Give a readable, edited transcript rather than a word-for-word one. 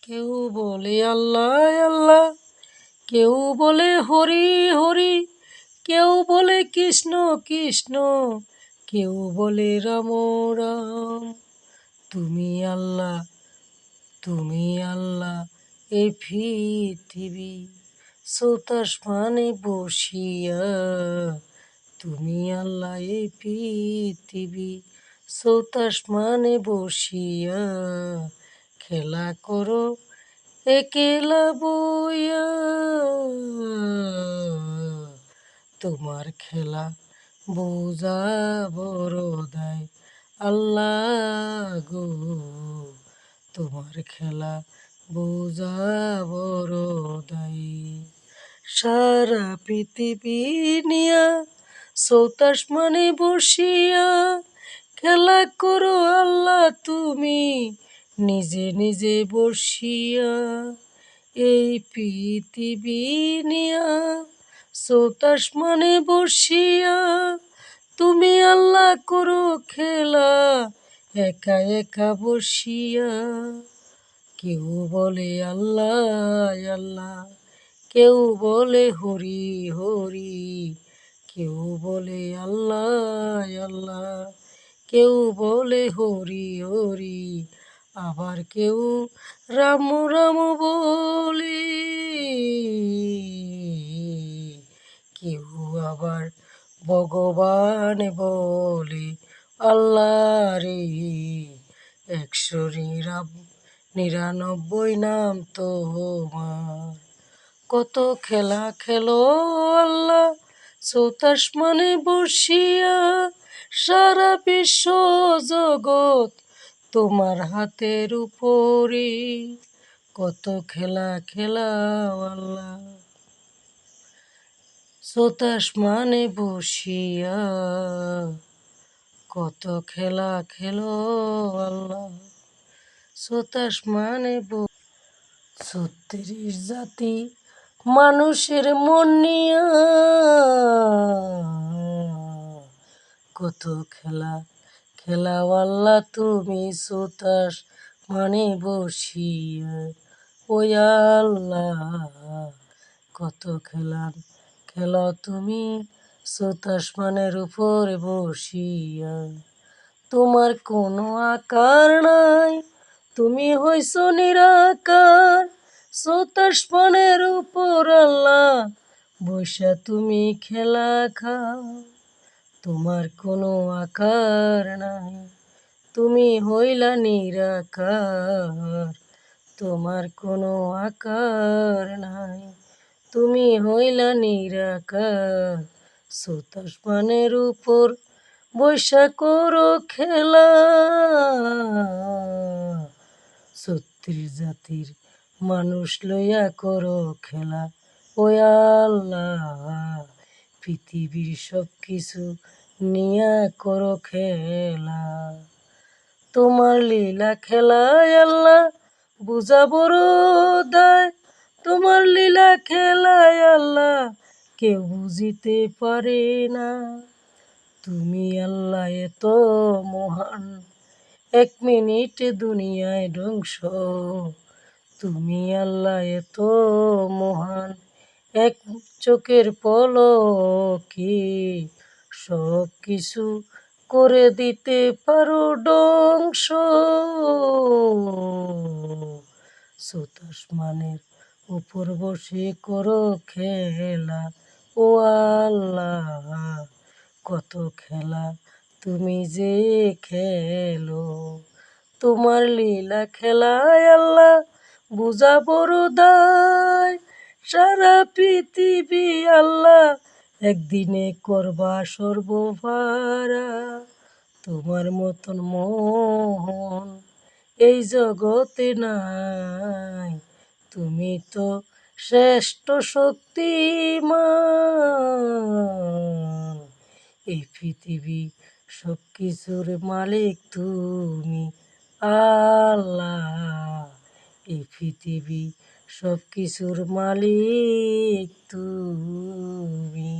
কেউ বলে আল্লাহ আল্লাহ, কেউ বলে হরি হরি, কেউ বলে কৃষ্ণ কৃষ্ণ, কেউ বলে রাম রাম। তুমি আল্লাহ, তুমি আল্লাহ, এই পৃথিবী চৌতাসমানে বসিয়া। তুমি আল্লাহ, এই পৃথিবী চৌতাসমানে বসিয়া। খেলা করো একেলা বইয়া, তোমার খেলা বোঝা বড় দায় আল্লাহ গো। তোমার খেলা বোঝা বড় দায়। সারা পৃথিবী নিয়া চৌতাসমানে বসিয়া। খেলা করো আল্লাহ তুমি নিজে নিজে বসিয়া। এই পৃথিবী নিয়া চৌতাসমানে বসিয়া। তুমি আল্লাহ করো খেলা একা একা বসিয়া। কেউ বলে আল্লাহ আল্লাহ, কেউ বলে হরি হরি, কেউ বলে আল্লাহ আল্লাহ, কেউ বলে হরি হরি, আবার কেউ রাম রাম বলে। কেউ আবার ভগবান বলে আল্লাহ রে। 199 নাম তোমার। কত খেলা খেলো আল্লাহ চৌতাসমানে বসিয়া। সারা বিশ্ব জগৎ তোমার হাতের উপরে। কত খেলা খেলাও আল্লাহ চৌতাসমানে বসিয়া। কত খেলা খেলো আল্লাহ চৌতাসমানে। 36 জাতি মানুষের মন নিয়া। কত খেলা খেলাও আল্লাহ তুমি চৌতাসমানে বসিয়া। ওই আল্লাহ কত খেলা খেলো তুমি চৌতাসমানের উপরে বসিয়া। তোমার কোনো আকার নাই, তুমি হইছ নিরাকার। চৌতাসমানের উপর আল্লাহ বৈশা তুমি খেলা খাও। তোমার কোনো আকার নাই, তুমি হইলা নিরাকার। তোমার কোনো আকার নাই, তুমি হইলা নিরাকার। চৌতাসমানের উপর বৈশা করো খেলা। 36 জাতির মানুষ লইয়া করো খেলা। ও আল্লাহ পৃথিবীর সব কিছু নিয়া করো খেলা। তোমার লীলা খেলায় আল্লাহ বুঝা বড় দায়। তোমার লীলা খেলায় আল্লাহ কেউ বুঝিতে পারে না। তুমি আল্লাহ এত মহান, 1 মিনিটে দুনিয়ায় ধ্বংস। তুমি আল্লাহ এত মহান, 1 চোখের পলকে সব কিছু করে দিতে পারো ধ্বংস। চৌতাসমানের উপর বসে করো খেলা। ও আল্লাহ কত খেলা তুমি যে খেলো। তোমার লীলা খেলায় আল্লাহ বুঝা বড় দায়। সারা পৃথিবী আল্লাহ একদিনে করবা সর্বভারা। তোমার মতন মোহন এই জগতে নাই। তুমি তো শ্রেষ্ঠ শক্তিমান। এই পৃথিবী সব কিছুর মালিক তুমি আল্লাহ। এই পৃথিবী সব কিছুর মালিক তুমি।